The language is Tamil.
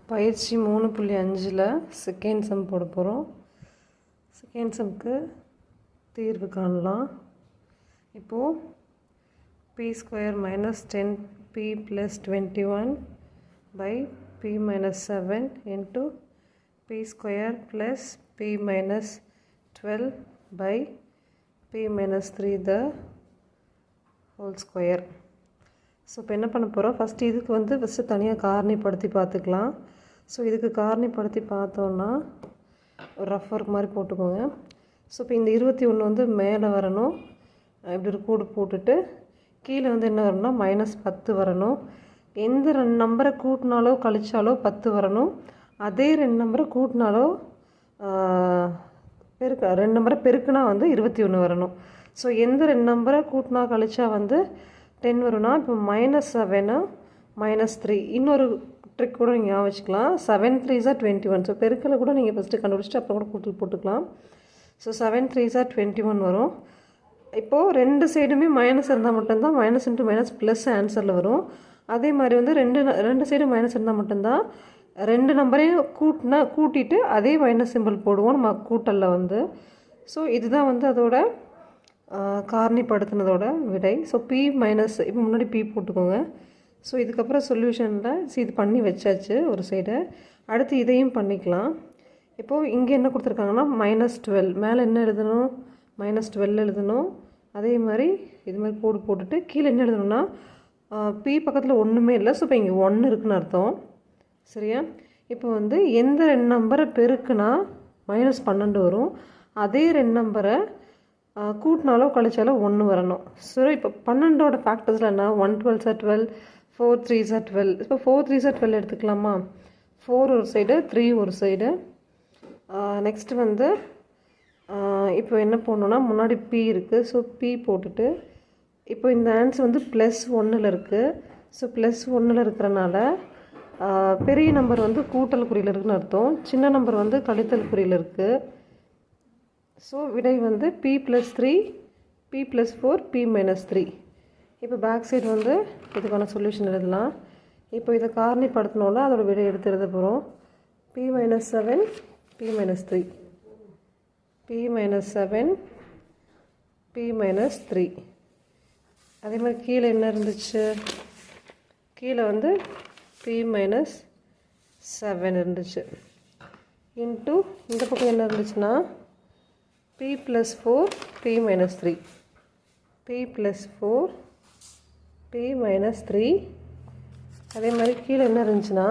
பயிற்சி 3.5ல் செகண்ட் சம் போட போகிறோம். செகண்ட் சம்க்கு தீர்வு காணலாம். இப்போது p² - 10p + 21 / p - 7 × p² + p - 12 / p - 3 the whole square. So இப்போ என்ன பண்ண போகிறோம், ஃபஸ்ட்டு இதுக்கு ஃபஸ்ட்டு தனியாக காரணிப்படுத்தி பார்த்துக்கலாம். ஸோ இதுக்கு காரணிப்படுத்தி பார்த்தோன்னா ஒரு ரஃப் ஒர்க் மாதிரி போட்டுக்கோங்க. ஸோ இப்போ இந்த 21 மேலே வரணும், இப்படி ஒரு கூடு போட்டுட்டு கீழே என்ன வரணும்னா -10 வரணும். எந்த 2 நம்பரை கூட்டினாலோ கழிச்சாலோ 10 வரணும். அதே 2 நம்பரை கூட்டினாலோ 2 நம்பரை பெருக்குனா 21 வரணும். ஸோ எந்த 2 நம்பரை கூட்டினா கழிச்சா 10 வரும்னா, இப்போ -7 -3 இன்னொரு ட்ரிக் கூட நீங்கள் ஞாபகம் வச்சுக்கலாம். 7 3s are 21. ஸோ பெருக்கலை கூட நீங்கள் ஃபஸ்ட்டு கண்டுபிடிச்சிட்டு அப்புறம் கூட கூட்டல் போட்டுக்கலாம். ஸோ 7 3s are 21 வரும். இப்போது 2 சைடுமே மைனஸ் இருந்தால் மட்டும்தான் மைனஸ் இன்ட்டு மைனஸ் ப்ளஸ் ஆன்சரில் வரும். அதே மாதிரி ரெண்டு சைடு மைனஸ் இருந்தால் மட்டும்தான் 2 நம்பரையும் கூட்டிட்டு அதே மைனஸ் சிம்பிள் போடுவோம் நம்ம கூட்டலில். ஸோ இதுதான் அதோட காரணிப்படுத்தினதோட விடை. ஸோ p மைனஸ் இப்போ முன்னாடி p போட்டுக்கோங்க. ஸோ இதுக்கப்புறம் சொல்யூஷனில் இது பண்ணி வச்சாச்சு ஒரு சைடை. அடுத்து இதையும் பண்ணிக்கலாம். இப்போது இங்கே என்ன கொடுத்துருக்காங்கன்னா -12 மேலே என்ன எழுதணும், -12 எழுதணும். அதே மாதிரி இது மாதிரி கோடு போட்டுட்டு கீழே என்ன எழுதணும்னா p பக்கத்தில் ஒன்றுமே இல்லை. ஸோ இப்போ இங்கே 1 இருக்குன்னு அர்த்தம். சரியா? இப்போ எந்த 2 நம்பரை பெருக்குனா -12 வரும், அதே 2 நம்பரை கூட்டினாலோ கழிச்சாலோ 1 வரணும். ஸோ இப்போ 12ஓட ஃபேக்டர்ஸில் என்ன, 1 12s are 12, 4 3s are 12. இப்போ 4 3s are 12 எடுத்துக்கலாமா? 4 ஒரு சைடு, 3 ஒரு சைடு. நெக்ஸ்ட்டு இப்போ என்ன போடணுன்னா, முன்னாடி p இருக்குது. ஸோ p போட்டுட்டு இப்போ இந்த ஆன்சர் +1ல் இருக்குது. ஸோ +1ல் இருக்கிறனால பெரிய நம்பர் கூட்டல் குறியில் இருக்குதுன்னு அர்த்தம், சின்ன நம்பர் கழித்தல் குறியில் இருக்குது. ஸோ விடை p + 3, p + 4, p - 3. இப்போ பேக் சைடு இதுக்கான சொல்யூஷன் எழுதலாம். இப்போ இதை காரணிப்படுத்தினோன்னா அதோட விடை எடுத்து எழுத போகிறோம். p - 7, p - 3, p - 7, p - 3. அதே மாதிரி கீழே என்ன இருந்துச்சு, கீழே p - 7 இருந்துச்சு. இன்ட்டு இந்த பக்கம் என்ன இருந்துச்சுன்னா p + 4, p - 3, p + 4, p - 3. அதே மாதிரி கீழே என்ன இருந்துச்சுன்னா